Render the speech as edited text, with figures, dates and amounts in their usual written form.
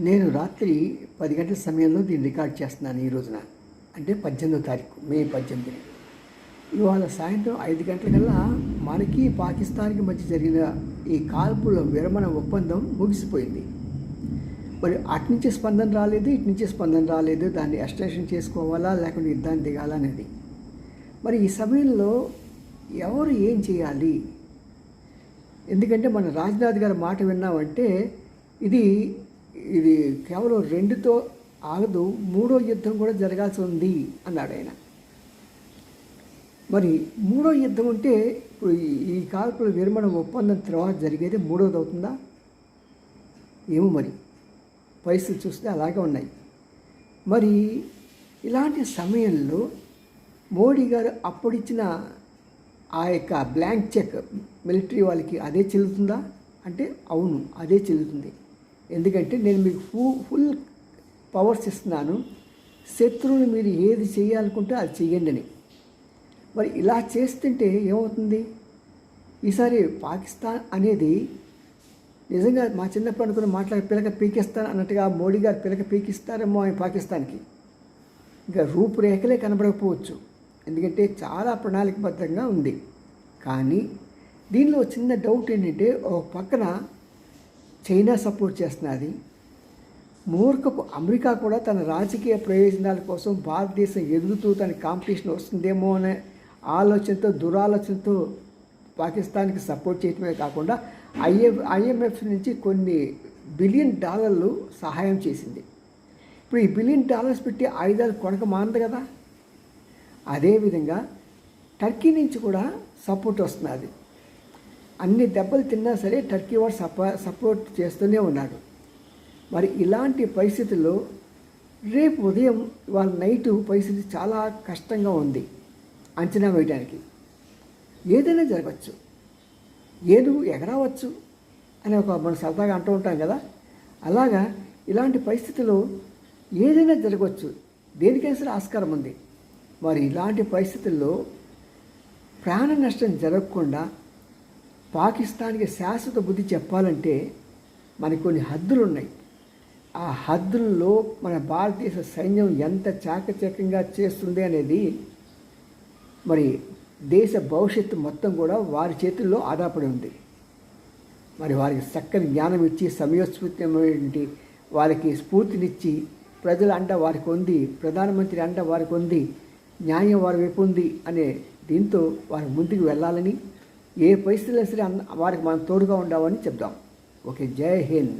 నేను రాత్రి 10 గంటల సమయంలో దీన్ని రికార్డ్ చేస్తున్నాను ఈ రోజున. అంటే 18వ తారీఖు మే 18. ఇవాళ సాయంత్రం 5 గంటలకల్లా మనకి పాకిస్తాన్కి మధ్య జరిగిన ఈ కాల్పుల విరమణ ఒప్పందం ముగిసిపోయింది. మరి అటు నుంచి స్పందన రాలేదు, ఇటు నుంచి స్పందన రాలేదు. దాన్ని ఎక్స్టెన్షన్ చేసుకోవాలా లేకుంటే యుద్ధాన్ని దిగాలా అనేది. మరి ఈ సమయంలో ఎవరు ఏం చేయాలి? ఎందుకంటే మన రాజ్నాథ్ గారి మాట విన్నామంటే ఇది కేవలం 2తో ఆగదు, 3వ యుద్ధం కూడా జరగాల్సి ఉంది అన్నాడు ఆయన. మరి 3వ యుద్ధం అంటే ఇప్పుడు ఈ కాల్పుల విరమణ ఒప్పందం తర్వాత జరిగేది 3వది అవుతుందా ఏమో. మరి పరిస్థితులు చూస్తే అలాగే ఉన్నాయి. మరి ఇలాంటి సమయంలో మోడీ గారు అప్పుడిచ్చిన ఆ యొక్క బ్లాంక్ చెక్ మిలిటరీ వాళ్ళకి అదే చెల్లుతుందా అంటే అవును, అదే చెల్లుతుంది. ఎందుకంటే నేను మీకు ఫుల్ పవర్స్ ఇస్తున్నాను, శత్రువుని మీరు ఏది చేయాలనుకుంటే అది చెయ్యండి అని. మరి ఇలా చేస్తుంటే ఏమవుతుంది? ఈసారి పాకిస్తాన్ అనేది నిజంగా మా చిన్నప్పుడు అనుకున్న మాట్లాడి పిలక పీకిస్తాను అన్నట్టుగా మోడీ గారు పిలక పీకిస్తారేమో ఆయన పాకిస్తాన్కి. ఇంకా రూపురేఖలే కనబడకపోవచ్చు, ఎందుకంటే చాలా ప్రణాళికబద్ధంగా ఉంది. కానీ దీనిలో చిన్న డౌట్ ఏంటంటే, ఒక పక్కన చైనా సపోర్ట్ చేస్తున్నది, మూర్ఖపు అమెరికా కూడా తన రాజకీయ ప్రయోజనాల కోసం భారతదేశం ఎదుగుతూ తన కాంపిటీషన్ వస్తుందేమో అనే ఆలోచనతో దురాలోచనతో పాకిస్తాన్కి సపోర్ట్ చేయటమే కాకుండా ఐఎంఎఫ్ నుంచి కొన్ని $1 బిలియన్ సహాయం చేసింది. ఇప్పుడు ఈ $1 బిలియన్ పెట్టి ఆయుధాలు కొనక మానదు కదా. అదేవిధంగా టర్కీ నుంచి కూడా సపోర్ట్ వస్తున్నది. అన్ని దెబ్బలు తిన్నా సరే టర్కీ వాడు సపోర్ట్ చేస్తూనే ఉన్నాడు. మరి ఇలాంటి పరిస్థితుల్లో రేపు ఉదయం వాళ్ళ నైటు పరిస్థితి చాలా కష్టంగా ఉంది అంచనా వేయడానికి. ఏదైనా జరగవచ్చు, ఏనుగు ఎగరవచ్చు అని మనం సరదాగా అంటూ ఉంటాం కదా. అలాగా ఇలాంటి పరిస్థితుల్లో ఏదైనా జరగవచ్చు, దేనికైనా సరే ఆస్కారం ఉంది. మరి ఇలాంటి పరిస్థితుల్లో ప్రాణ నష్టం జరగకుండా పాకిస్తాన్కి శాశ్వత బుద్ధి చెప్పాలంటే మనకు కొన్ని హద్దులు ఉన్నాయి. ఆ హద్దుల్లో మన భారతదేశ సైన్యం ఎంత చాకచక్యంగా చేస్తుంది అనేది మరి దేశ భవిష్యత్తు మొత్తం కూడా వారి చేతుల్లో ఆధారపడి ఉంది. మరి వారికి చక్కని జ్ఞానం ఇచ్చి సమయోస్ఫూర్తిమైనటువంటి వారికి స్ఫూర్తినిచ్చి ప్రజల అండ వారికి ఉంది, ప్రధానమంత్రి అండ వారికి ఉంది, న్యాయం వారి వైపు ఉంది అనే దీంతో వారి ముందుకు వెళ్ళాలని, ఏ పరిస్థితుల్లో సరే వారికి మనం తోడుగా ఉండామని చెప్దాం. ఓకే, జై హింద్.